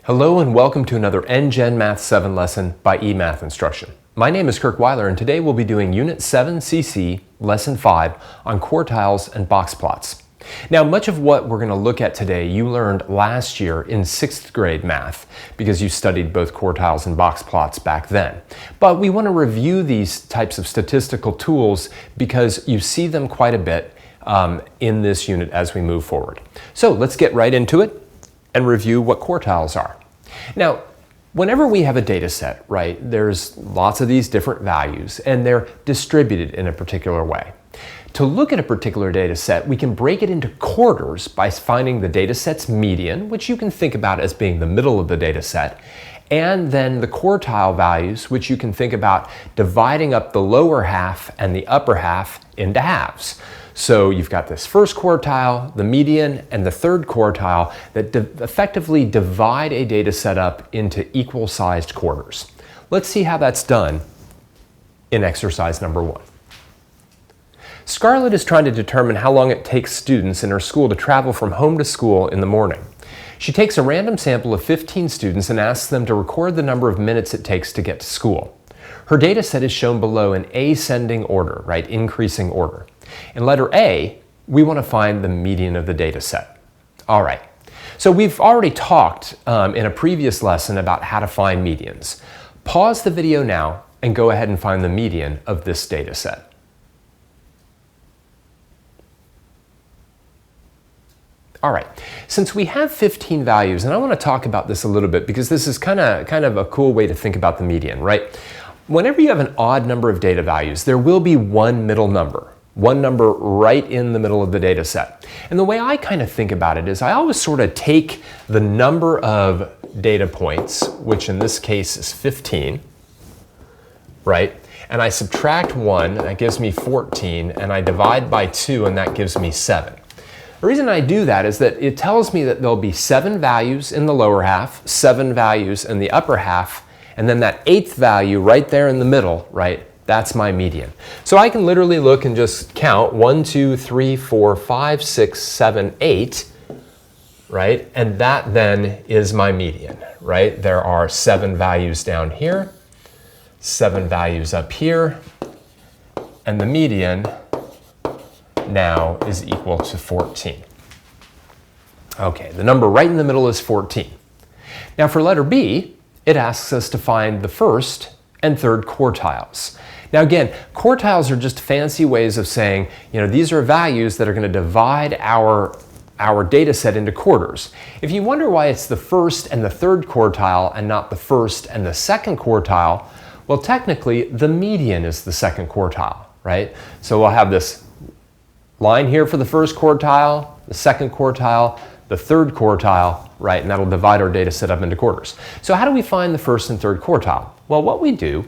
Hello and welcome to another NGen Math 7 lesson by eMath Instruction. My name is Kirk Weiler and today we'll be doing Unit 7cc, Lesson 5 on quartiles and box plots. Now much of what we're going to look at today you learned last year in 6th grade math because you studied both quartiles and box plots back then. But we want to review these types of statistical tools because you see them quite a bit in this unit as we move forward. So let's get right into it and review what quartiles are. Now, whenever we have a data set, right, there's lots of these different values and they're distributed in a particular way. To look at a particular data set, we can break it into quarters by finding the data set's median, which you can think about as being the middle of the data set, and then the quartile values, which you can think about dividing up the lower half and the upper half into halves. So you've got this first quartile, the median, and the third quartile that effectively divide a data set up into equal-sized quarters. Let's see how that's done in exercise number 1. Scarlett is trying to determine how long it takes students in her school to travel from home to school in the morning. She takes a random sample of 15 students and asks them to record the number of minutes it takes to get to school. Her data set is shown below in ascending order, right, increasing order. In letter A, we want to find the median of the data set. All right, so we've already talked in a previous lesson about how to find medians. Pause the video now and go ahead and find the median of this data set. All right, since we have 15 values, and I want to talk about this a little bit because this is kind of a cool way to think about the median, right? Whenever you have an odd number of data values, there will be one middle number. One number right in the middle of the data set. And the way I kind of think about it is I always sort of take the number of data points, which in this case is 15, right? And I subtract 1, and that gives me 14, and I divide by 2, and that gives me 7. The reason I do that is that it tells me that there'll be 7 values in the lower half, 7 values in the upper half, and then that 8th value right there in the middle, right? That's my median. So I can literally look and just count 1, 2, 3, 4, 5, 6, 7, 8, right? And that then is my median, right? There are 7 values down here, 7 values up here, and the median now is equal to 14. Okay, the number right in the middle is 14. Now for letter B, it asks us to find the first and third quartiles. Now again, quartiles are just fancy ways of saying, these are values that are going to divide our data set into quarters. If you wonder why it's the first and the third quartile and not the first and the second quartile, well, technically the median is the second quartile, right? So we'll have this line here for the first quartile, the second quartile, the third quartile, right? And that'll divide our data set up into quarters. So how do we find the first and third quartile? Well, what we do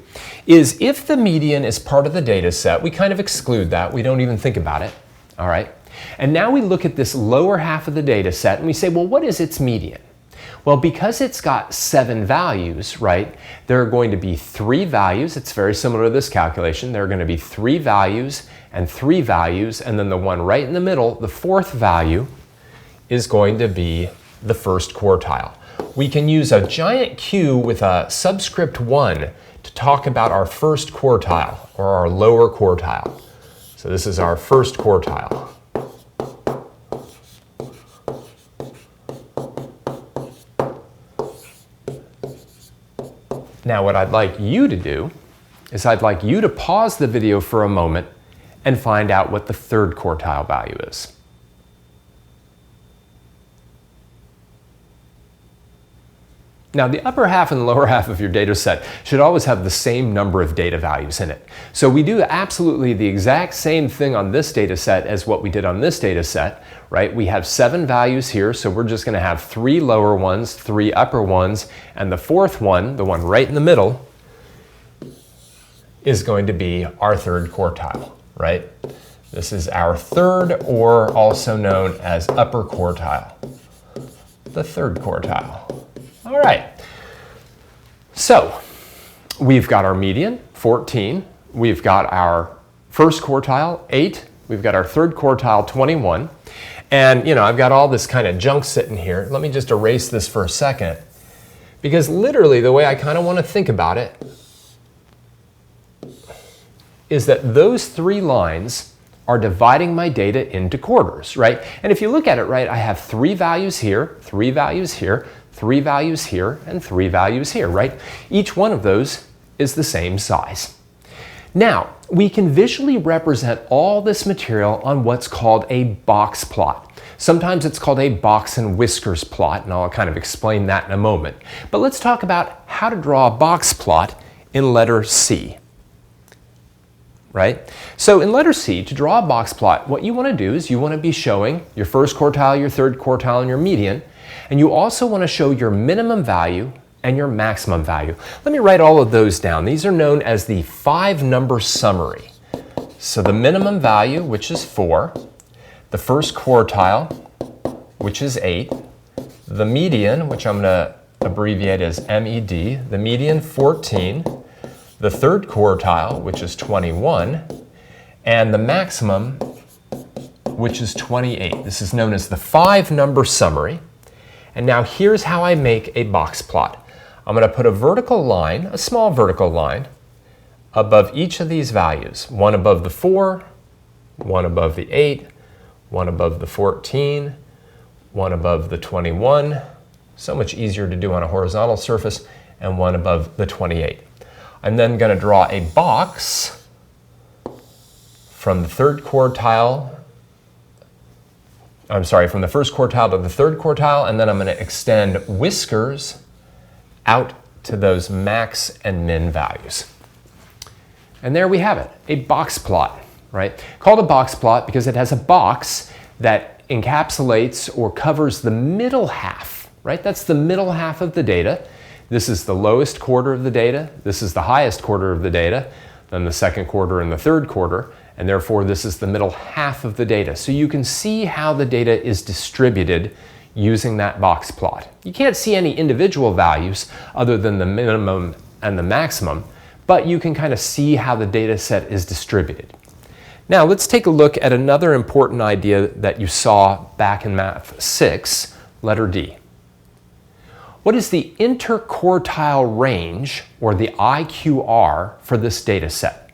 is if the median is part of the data set, we kind of exclude that. We don't even think about it, all right? And now we look at this lower half of the data set and we say, well, what is its median? Well, because it's got 7 values, right, there are going to be 3 values. It's very similar to this calculation. There are going to be 3 values, and then the one right in the middle, the 4th value, is going to be the first quartile. We can use a giant Q with a subscript 1 to talk about our first quartile or our lower quartile. So this is our first quartile. Now what I'd like you to do is I'd like you to pause the video for a moment and find out what the third quartile value is. Now, the upper half and the lower half of your data set should always have the same number of data values in it. So we do absolutely the exact same thing on this data set as what we did on this data set, right? We have 7 values here, so we're just going to have 3 lower ones, 3 upper ones, and the 4th one, the one right in the middle, is going to be our third quartile, right? This is our third, or also known as upper quartile, the third quartile. All right, so we've got our median, 14. We've got our first quartile, 8. We've got our third quartile, 21. And, I've got all this kind of junk sitting here. Let me just erase this for a second. Because literally the way I kind of want to think about it is that those three lines are dividing my data into quarters, right? And if you look at it, right, I have three values here, three values here, three values here, and three values here, right? Each one of those is the same size. Now, we can visually represent all this material on what's called a box plot. Sometimes it's called a box and whiskers plot, and I'll kind of explain that in a moment. But let's talk about how to draw a box plot in letter C. Right? So in letter C, to draw a box plot, what you want to do is you want to be showing your first quartile, your third quartile, and your median. And you also want to show your minimum value and your maximum value. Let me write all of those down. These are known as the 5-number summary. So the minimum value, which is 4, the first quartile, which is 8, the median, which I'm going to abbreviate as MED, the median 14, the third quartile, which is 21, and the maximum, which is 28. This is known as the 5-number summary. And now here's how I make a box plot. I'm going to put a vertical line, a small vertical line, above each of these values. One above the 4, one above the 8, one above the 14, one above the 21, so much easier to do on a horizontal surface, and one above the 28. I'm then going to draw a box from the third quartile, from the first quartile to the third quartile, and then I'm going to extend whiskers out to those max and min values. And there we have it, a box plot, right? Called a box plot because it has a box that encapsulates or covers the middle half, right? That's the middle half of the data. This is the lowest quarter of the data. This is the highest quarter of the data, then the second quarter and the third quarter, and therefore this is the middle half of the data. So you can see how the data is distributed using that box plot. You can't see any individual values other than the minimum and the maximum, but you can kind of see how the data set is distributed. Now let's take a look at another important idea that you saw back in Math 6, letter D. What is the interquartile range, or the IQR, for this data set?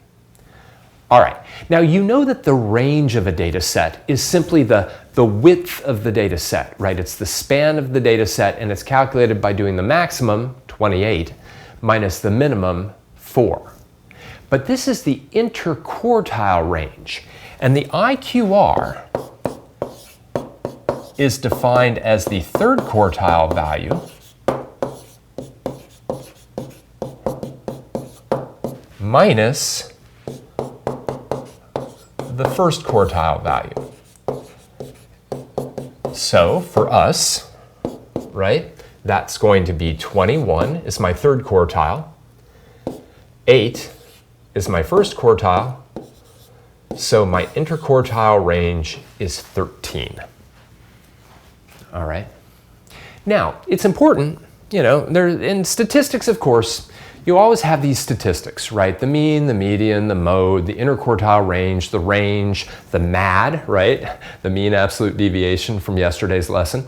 All right, now you know that the range of a data set is simply the width of the data set, right? It's the span of the data set, and it's calculated by doing the maximum, 28, minus the minimum, 4. But this is the interquartile range, and the IQR is defined as the third quartile value minus the first quartile value. So for us, right, that's going to be 21 is my third quartile, 8 is my first quartile, so my interquartile range is 13. All right. Now, it's important, you know, in statistics, of course, you always have these statistics, right? The mean, the median, the mode, the interquartile range, the MAD, right? The mean absolute deviation from yesterday's lesson.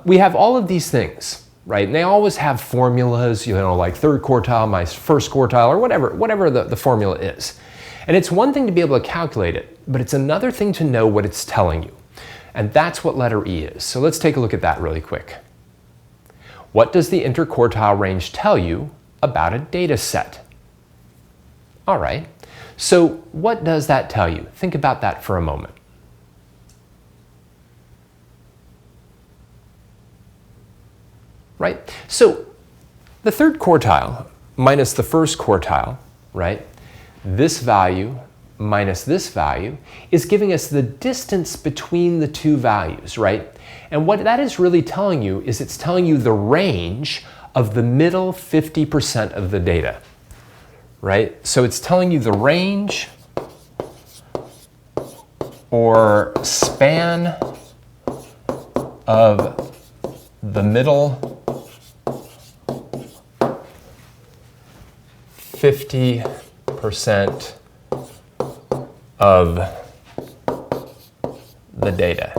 We have all of these things, right? And they always have formulas, you know, like third quartile, my first quartile, or whatever the formula is. And it's one thing to be able to calculate it, but it's another thing to know what it's telling you. And that's what letter E is. So let's take a look at that really quick. What does the interquartile range tell you about a data set? All right, so what does that tell you? Think about that for a moment. Right, so the third quartile minus the first quartile, right? This value minus this value is giving us the distance between the two values, right? And what that is really telling you is it's telling you the range of the middle 50% of the data, right? So it's telling you the range or span of the middle 50% of the data.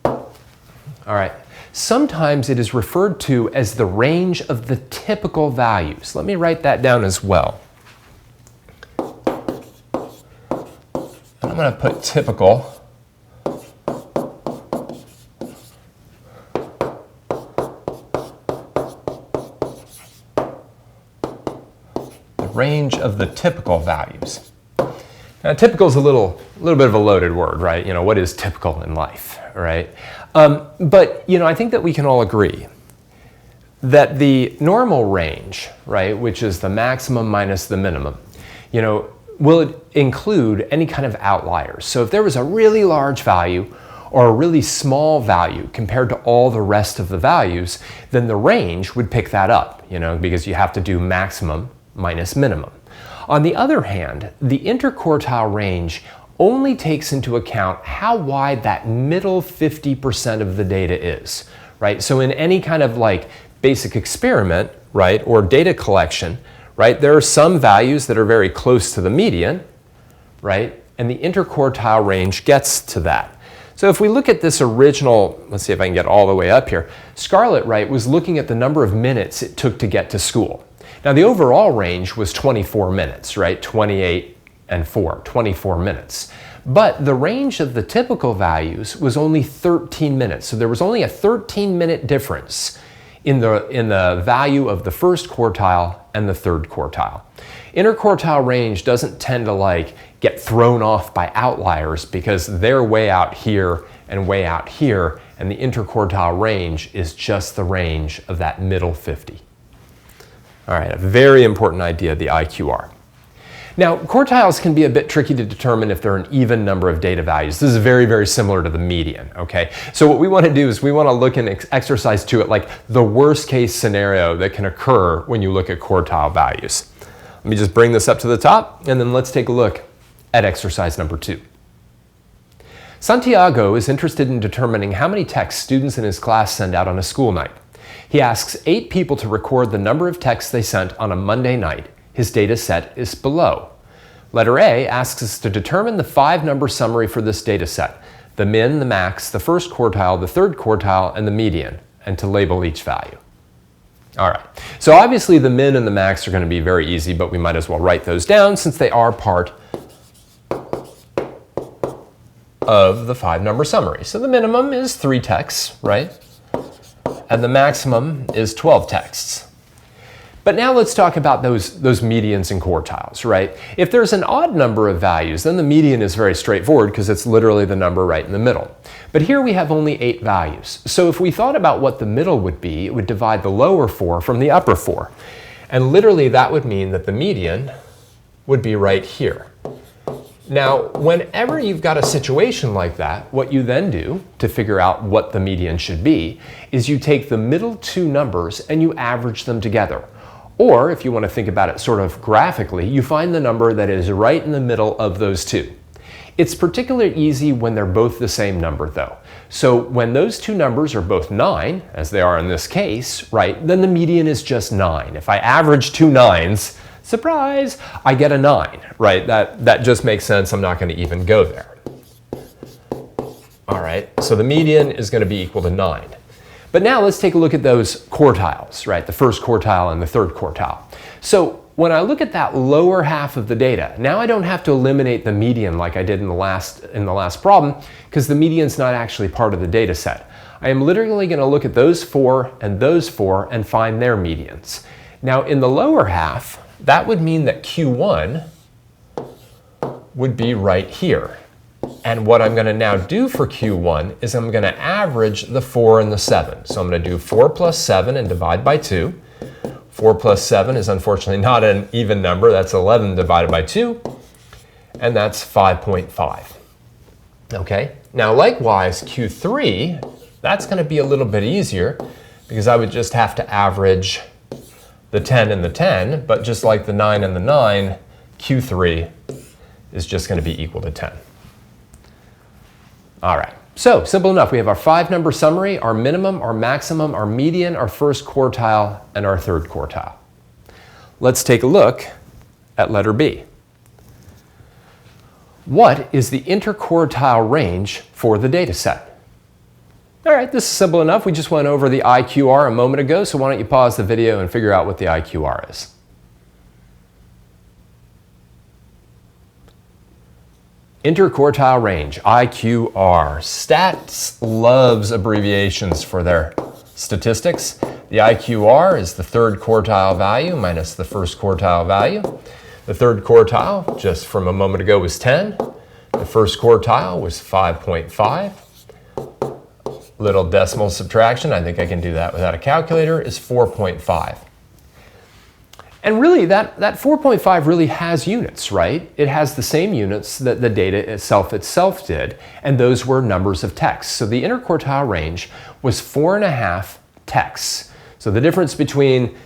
All right. Sometimes it is referred to as the range of the typical values. Let me write that down as well. I'm going to put typical. The range of the typical values. Now, typical is a little bit of a loaded word, right? You know, what is typical in life, right? But, you know, I think that we can all agree that the normal range, right, which is the maximum minus the minimum, you know, will include any kind of outliers. So if there was a really large value or a really small value compared to all the rest of the values, then the range would pick that up, you know, because you have to do maximum minus minimum. On the other hand, the interquartile range only takes into account how wide that middle 50% of the data is, right? So in any kind of like basic experiment, right, or data collection, right, there are some values that are very close to the median, right, and the interquartile range gets to that. So if we look at this original, let's see if I can get all the way up here, Scarlett, right, was looking at the number of minutes it took to get to school. Now the overall range was 24 minutes, right, 28 and 4, 24 minutes. But the range of the typical values was only 13 minutes. So there was only a 13-minute difference in the value of the first quartile and the third quartile. Interquartile range doesn't tend to like get thrown off by outliers because they're way out here and way out here, and the interquartile range is just the range of that middle 50. All right, a very important idea, the IQR. Now, quartiles can be a bit tricky to determine if they're an even number of data values. This is very, very similar to the median, okay? So what we want to do is we want to look in exercise 2 at like the worst case scenario that can occur when you look at quartile values. Let me just bring this up to the top, and then let's take a look at exercise number 2. Santiago is interested in determining how many texts students in his class send out on a school night. He asks 8 people to record the number of texts they sent on a Monday night. His data set is below. Letter A asks us to determine the 5-number summary for this data set, the min, the max, the first quartile, the third quartile, and the median, and to label each value. All right, so obviously the min and the max are going to be very easy, but we might as well write those down since they are part of the 5-number summary. So the minimum is 3 texts, right? And the maximum is 12 texts. But now let's talk about those medians and quartiles, right? If there's an odd number of values, then the median is very straightforward because it's literally the number right in the middle. But here we have only 8 values. So if we thought about what the middle would be, it would divide the lower 4 from the upper 4. And literally that would mean that the median would be right here. Now, whenever you've got a situation like that, what you then do to figure out what the median should be is you take the middle 2 numbers and you average them together. Or if you want to think about it sort of graphically, you find the number that is right in the middle of those 2. It's particularly easy when they're both the same number though. So when those 2 numbers are both 9, as they are in this case, right, then the median is just 9. If I average 2 9s, surprise, I get a 9, right? That just makes sense. I'm not going to even go there. All right, so the median is going to be equal to 9. But now let's take a look at those quartiles, right? The first quartile and the third quartile. So when I look at that lower half of the data, now I don't have to eliminate the median like I did in the last problem because the median's not actually part of the data set. I am literally going to look at those 4 and find their medians. Now in the lower half, that would mean that Q1 would be right here. And what I'm going to now do for Q1 is I'm going to average the 4 and the 7. So I'm going to do 4 plus 7 and divide by 2. 4 plus 7 is unfortunately not an even number. That's 11 divided by 2. And that's 5.5. Okay? Now likewise, Q3, that's going to be a little bit easier because I would just have to average the 10 and the 10. But just like the 9 and the 9, Q3 is just going to be equal to 10. All right, so simple enough. We have our 5-number summary, our minimum, our maximum, our median, our first quartile, and our third quartile. Let's take a look at letter B. What is the interquartile range for the data set? All right, this is simple enough. We just went over the IQR a moment ago, so why don't you pause the video and figure out what the IQR is. Interquartile range, IQR. Stats loves abbreviations for their statistics. The IQR is the third quartile value minus the first quartile value. The third quartile, just from a moment ago, was 10. The first quartile was 5.5. Little decimal subtraction, I think I can do that without a calculator, is 4.5. And really, that 4.5 really has units, right? It has the same units that the data itself did, and those were numbers of texts. So the interquartile range was 4.5 texts. So the difference between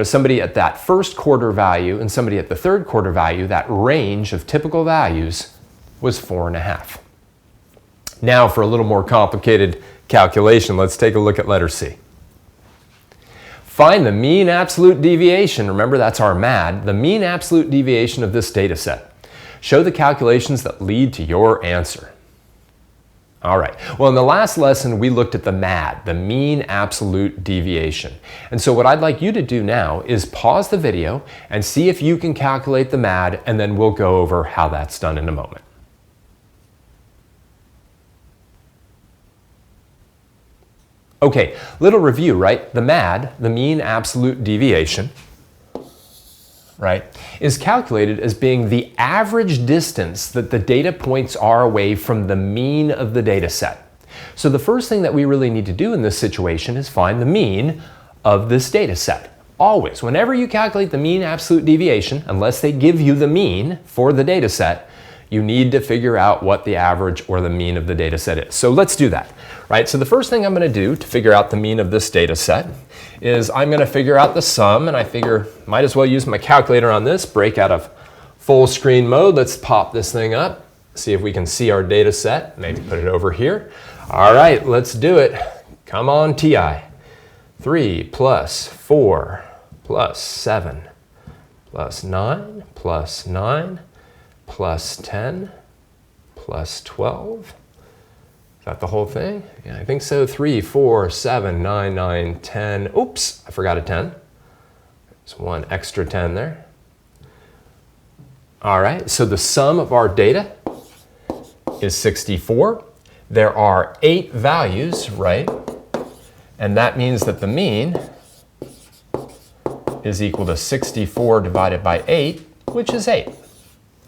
somebody at that first quarter value and somebody at the third quarter value, that range of typical values was 4.5. Now for a little more complicated calculation, let's take a look at letter C. Find the mean absolute deviation. Remember, that's our MAD, the mean absolute deviation of this data set. Show the calculations that lead to your answer. All right, well, in the last lesson, we looked at the MAD, the mean absolute deviation. And so what I'd like you to do now is pause the video and see if you can calculate the MAD, and then we'll go over how that's done in a moment. Okay, little review, right? The MAD, the mean absolute deviation, right, is calculated as being the average distance that the data points are away from the mean of the data set. So the first thing that we really need to do in this situation is find the mean of this data set. Always, whenever you calculate the mean absolute deviation, unless they give you the mean for the data set, you need to figure out what the average or the mean of the data set is. So let's do that, right? So the first thing I'm going to do to figure out the mean of this data set is I'm going to figure out the sum, and I figure might as well use my calculator on this, break out of full screen mode. Let's pop this thing up, see if we can see our data set, maybe put it over here. All right, let's do it. Come on, TI. 3 plus 4 plus 7 plus 9 plus 9 plus 10 plus 12. Is that the whole thing? Yeah, I think so. 3, 4, 7, 9, 9, 10. Oops, I forgot a 10. There's one extra 10 there. All right, so the sum of our data is 64. There are 8 values, right? And that means that the mean is equal to 64 divided by 8, which is 8.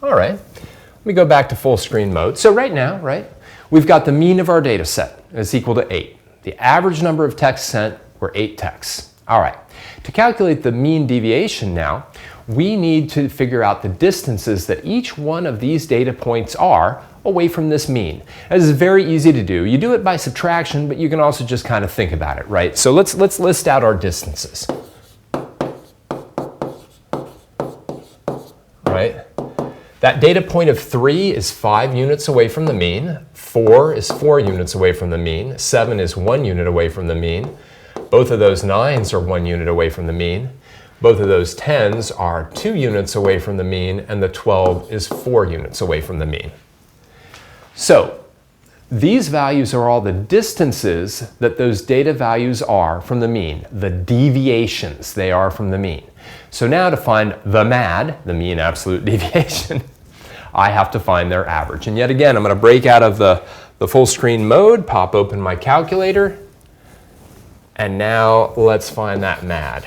All right, let me go back to full screen mode. So right now, right, we've got the mean of our data set. It's equal to 8. The average number of texts sent were 8 texts. All right, to calculate the mean deviation now, we need to figure out the distances that each one of these data points are away from this mean. This is very easy to do. You do it by subtraction, but you can also just kind of think about it, right? So let's list out our distances. Right? That data point of 3 is 5 units away from the mean, 4 is 4 units away from the mean, 7 is 1 unit away from the mean, both of those 9s are 1 unit away from the mean, both of those 10s are 2 units away from the mean, and the 12 is 4 units away from the mean. So these values are all the distances that those data values are from the mean, the deviations they are from the mean. So now to find the MAD, the mean absolute deviation, I have to find their average. And yet again, I'm going to break out of the full screen mode, pop open my calculator, and now let's find that MAD.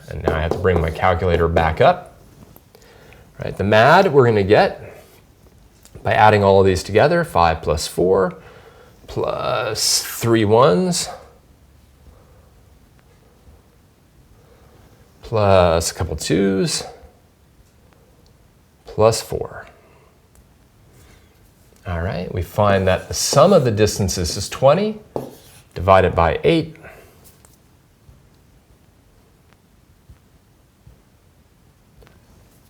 And now I have to bring my calculator back up. Right, the MAD we're going to get by adding all of these together, 5 plus 4 plus 3 1s plus a couple 2s plus 4. All right, we find that the sum of the distances is 20 divided by 8.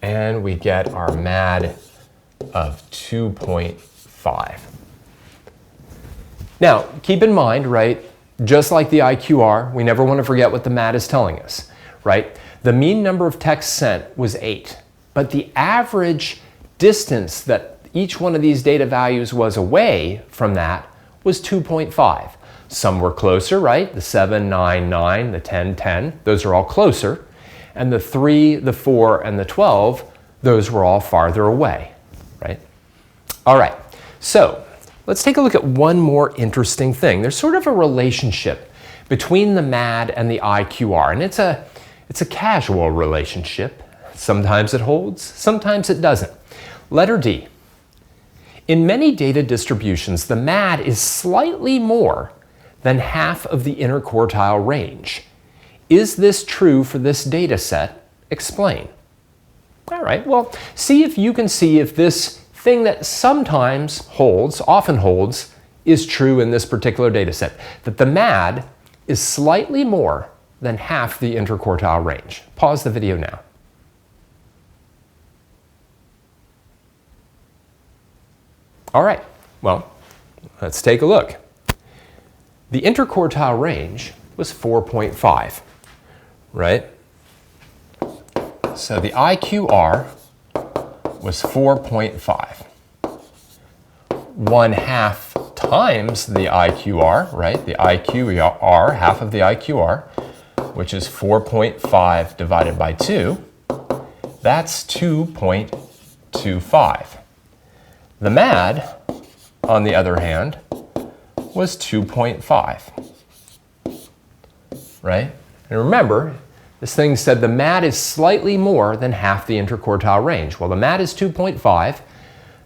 And we get our MAD of 2.5. Now, keep in mind, right, just like the IQR, we never want to forget what the MAD is telling us, right? The mean number of texts sent was 8, but the average distance that each one of these data values was away from that was 2.5. Some were closer, right? The 7, 9, 9, the 10, 10, those are all closer. And the 3, the 4, and the 12, those were all farther away, right? All right, so let's take a look at one more interesting thing. There's sort of a relationship between the MAD and the IQR, and it's a casual relationship. Sometimes it holds, sometimes it doesn't. Letter D. In many data distributions, the MAD is slightly more than half of the interquartile range. Is this true for this data set? Explain. All right, well, see if you can see if this thing that sometimes holds, often holds, is true in this particular data set, that the MAD is slightly more than half the interquartile range. Pause the video now. All right, well, let's take a look. The interquartile range was 4.5, right? So the IQR was 4.5. 1/2 times the IQR, right? The IQR, half of the IQR, which is 4.5 divided by 2, that's 2.25. The MAD, on the other hand, was 2.5, right? And remember, this thing said the MAD is slightly more than half the interquartile range. Well, the MAD is 2.5,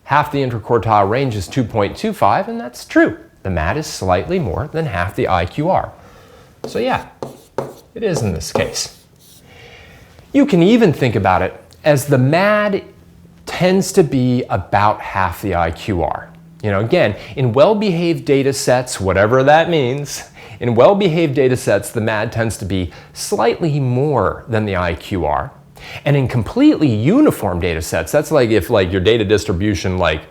half the interquartile range is 2.25, and that's true. The MAD is slightly more than half the IQR. So yeah, it is in this case. You can even think about it as the MAD tends to be about half the IQR. You know, again, in well-behaved data sets, whatever that means, in well-behaved data sets, the MAD tends to be slightly more than the IQR. And in completely uniform data sets, that's like if like your data distribution like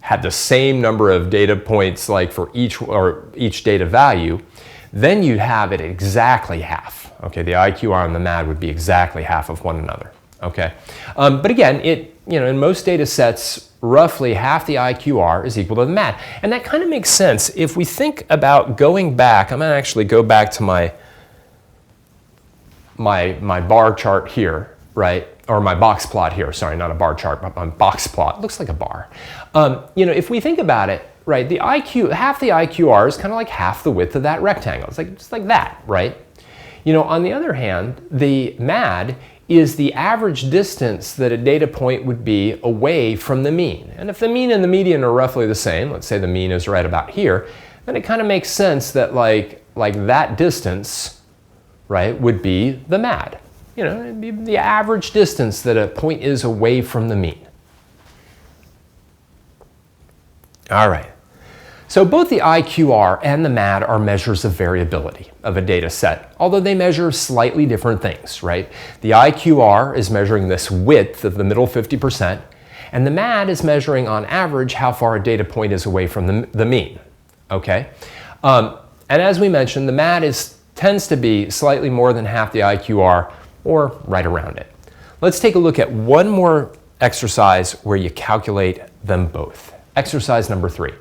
had the same number of data points like for each data value, then you'd have it exactly half. Okay, the IQR and the MAD would be exactly half of one another. Okay, but again, in most data sets, roughly half the IQR is equal to the MAD. And that kind of makes sense if we think about going back. I'm going to actually go back to my bar chart here, right? Or my box plot here. Sorry, not a bar chart, but my box plot. It looks like a bar. If we think about it, right, half the IQR is kind of like half the width of that rectangle. It's like just like that, right? On the other hand, the MAD is the average distance that a data point would be away from the mean. And if the mean and the median are roughly the same, let's say the mean is right about here, then it kind of makes sense that like that distance, right, would be the MAD. It'd be the average distance that a point is away from the mean. All right. So both the IQR and the MAD are measures of variability of a data set, although they measure slightly different things, right? The IQR is measuring this width of the middle 50%, and the MAD is measuring on average how far a data point is away from the mean, okay? And as we mentioned, the MAD tends to be slightly more than half the IQR, or right around it. Let's take a look at one more exercise where you calculate them both. Exercise number 3.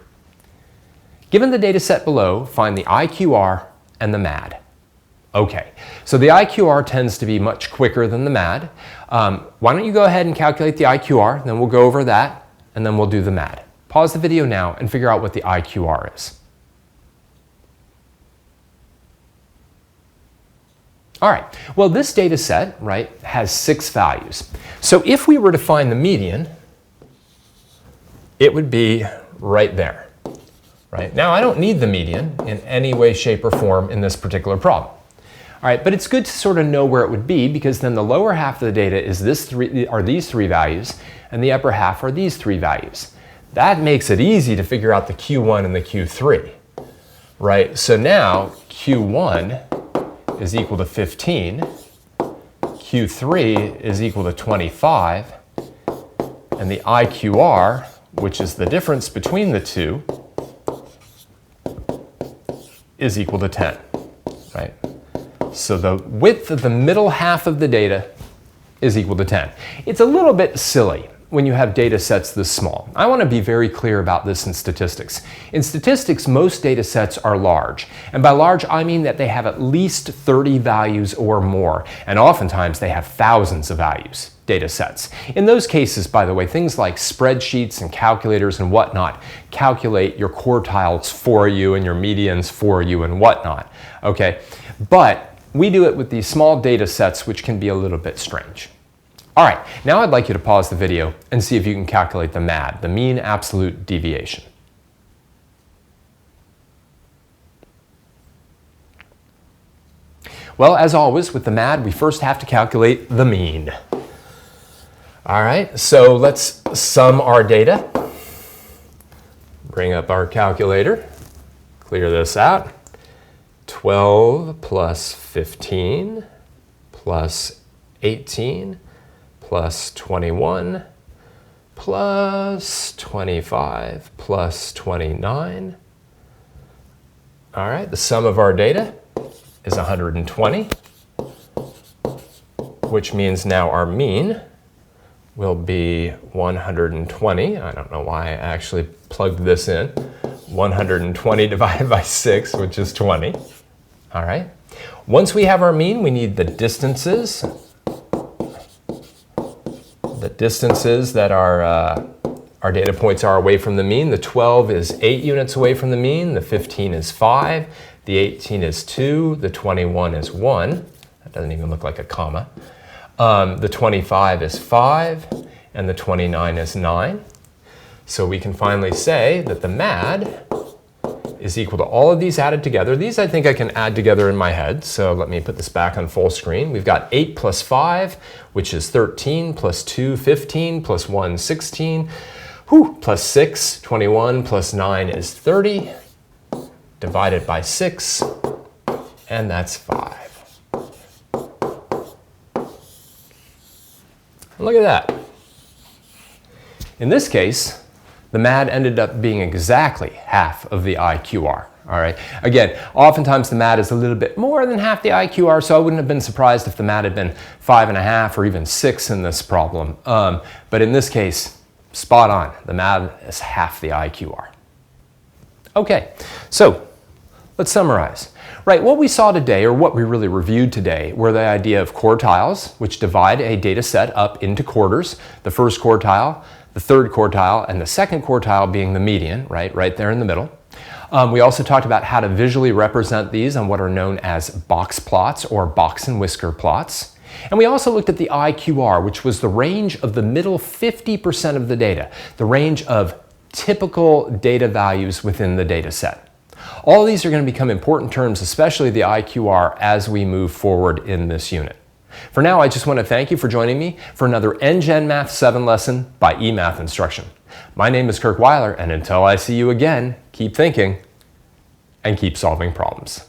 Given the data set below, find the IQR and the MAD. Okay, so the IQR tends to be much quicker than the MAD. Why don't you go ahead and calculate the IQR, then we'll go over that, and then we'll do the MAD. Pause the video now and figure out what the IQR is. All right, well, this data set, right, has 6 values. So if we were to find the median, it would be right there. Right? Now, I don't need the median in any way, shape, or form in this particular problem. All right, but it's good to sort of know where it would be, because then the lower half of the data is these 3 values, and the upper half are these 3 values. That makes it easy to figure out the Q1 and the Q3. Right? So now Q1 is equal to 15, Q3 is equal to 25, and the IQR, which is the difference between the two, is equal to 10, right? So the width of the middle half of the data is equal to 10. It's a little bit silly, when you have data sets this small? I want to be very clear about this in statistics. In statistics, most data sets are large. And by large, I mean that they have at least 30 values or more. And oftentimes they have thousands of values, data sets. In those cases, by the way, things like spreadsheets and calculators and whatnot calculate your quartiles for you and your medians for you and whatnot. Okay? But we do it with these small data sets, which can be a little bit strange. All right, now I'd like you to pause the video and see if you can calculate the MAD, the mean absolute deviation. Well, as always, with the MAD, we first have to calculate the mean. All right, so let's sum our data. Bring up our calculator, clear this out. 12 plus 15 plus 18 plus 21 plus 25 plus 29. All right, the sum of our data is 120, which means now our mean will be 120. I don't know why I actually plugged this in. 120 divided by 6, which is 20. All right. Once we have our mean, we need the distances. The distances that our data points are away from the mean. The 12 is 8 units away from the mean. The 15 is 5. The 18 is 2. The 21 is 1. That doesn't even look like a comma. The 25 is 5. And the 29 is 9. So we can finally say that the MAD is equal to all of these added together. These I think I can add together in my head. So let me put this back on full screen. We've got 8 plus 5, which is 13, plus 2, 15, plus 1, 16, plus 6, 21, plus 9 is 30, divided by 6, and that's 5. Look at that. In this case, the MAD ended up being exactly half of the IQR. All right. Again, oftentimes the MAD is a little bit more than half the IQR, so I wouldn't have been surprised if the MAD had been 5.5 or even 6 in this problem. But in this case, spot on. The MAD is half the IQR. Okay, so let's summarize. Right, what we saw today, or what we really reviewed today, were the idea of quartiles, which divide a data set up into quarters. The first quartile, the third quartile, and the second quartile being the median, right there in the middle. We also talked about how to visually represent these on what are known as box plots or box and whisker plots. And we also looked at the IQR, which was the range of the middle 50% of the data, the range of typical data values within the data set. All of these are going to become important terms, especially the IQR, as we move forward in this unit. For now, I just want to thank you for joining me for another NGen Math 7 lesson by eMath Instruction. My name is Kirk Weiler, and until I see you again, keep thinking and keep solving problems.